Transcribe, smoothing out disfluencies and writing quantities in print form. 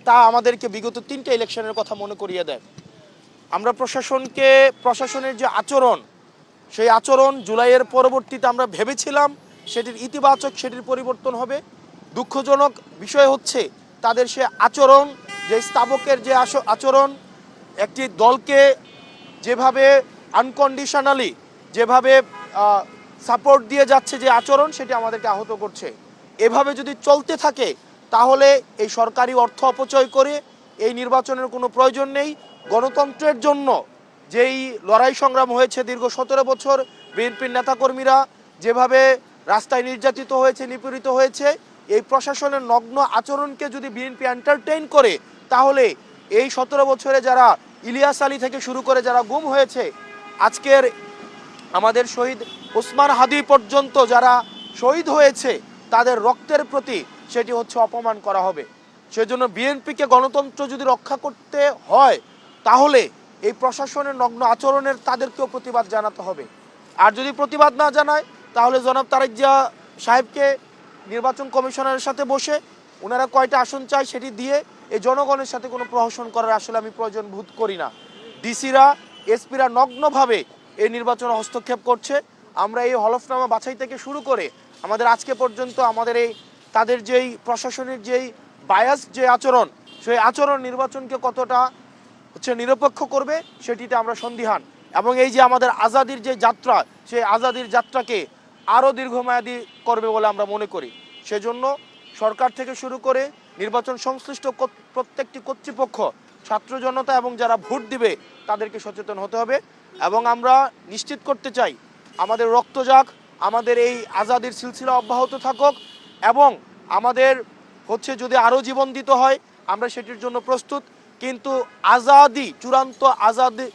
তা আমাদেরকে বিগত 3টে ইলেকশনের কথা মনে করিয়ে দেয়। আমরা প্রশাসনের যে আচরণ, সেই আচরণ জুলাইয়ের পরবর্তীতে আমরা ভেবেছিলাম সেটির ইতিবাচক, সেটির পরিবর্তন হবে। দুঃখজনক বিষয় হচ্ছে তাদের সে আচরণ, যে স্তাবকের যে আচরণ, একটি দলকে যেভাবে আনকন্ডিশনালি যেভাবে সাপোর্ট দিয়ে যাচ্ছে যে আচরণ, সেটি আমাদেরকে আহত করছে। এভাবে যদি চলতে থাকে তাহলে এই সরকারি অর্থ অপচয় করে এই নির্বাচনের কোনো প্রয়োজন নেই। গণতন্ত্রের জন্য যেই লড়াই সংগ্রাম হয়েছে দীর্ঘ 17 বছর, বিএনপির নেতাকর্মীরা যেভাবে রাস্তায় নির্যাতিত হয়েছে, নিপীড়িত হয়েছে, এই প্রশাসনের নগ্ন আচরণকে যদি বিএনপি এন্টারটেইন করে তাহলে এই 17 বছরে যারা ইলিয়াস আলী থেকে শুরু করে যারা গুম হয়েছে, আজকের আমাদের শহীদ ওসমান হাদি পর্যন্ত যারা শহীদ হয়েছে, তাদের রক্তের প্রতি সেটি হচ্ছে অপমান করা হবে। সেজন্য বিএনপিকে গণতন্ত্র যদি রক্ষা করতে হয় তাহলে এই প্রশাসনের নগ্ন আচরণের তাদেরকেও প্রতিবাদ জানাতে হবে। আর যদি প্রতিবাদ না জানায় তাহলে জনাব তারেক জিয়া সাহেবকে নির্বাচন কমিশনারের সাথে বসে ওনারা কয়টা আসন চায় সেটি দিয়ে এই জনগণের সাথে কোনো প্রহসন করার আসলে আমি প্রয়োজন বোধ করি না। ডিসিরা, এসপিরা নগ্নভাবে এই নির্বাচনে হস্তক্ষেপ করছে। আমরা এই হলফনামা বাছাই থেকে শুরু করে আমাদের আজকে পর্যন্ত আমাদের এই তাদের যেই প্রশাসনের যেই বায়াস যে আচরণ, সেই আচরণ নির্বাচনকে কতটা হচ্ছে নিরপেক্ষ করবে সেটিতে আমরা সন্দিহান। এবং এই যে আমাদের আজাদির যে যাত্রা, সেই আজাদির যাত্রাকে আরও দীর্ঘমেয়াদী করবে বলে আমরা মনে করি। সেজন্য সরকার থেকে শুরু করে নির্বাচন সংশ্লিষ্ট প্রত্যেকটি কর্তৃপক্ষ, ছাত্র জনতা এবং যারা ভোট দিবে তাদেরকে সচেতন হতে হবে। এবং আমরা নিশ্চিত করতে চাই আমাদের রক্ত যাক, আমাদের এই আজাদির সিলসিলা অব্যাহত থাকুক, এবং আমাদের হচ্ছে যদি আরও জীবন দিতে হয় আমরা সেটির জন্য প্রস্তুত। কিন্তু আজাদি, চূড়ান্ত আজাদি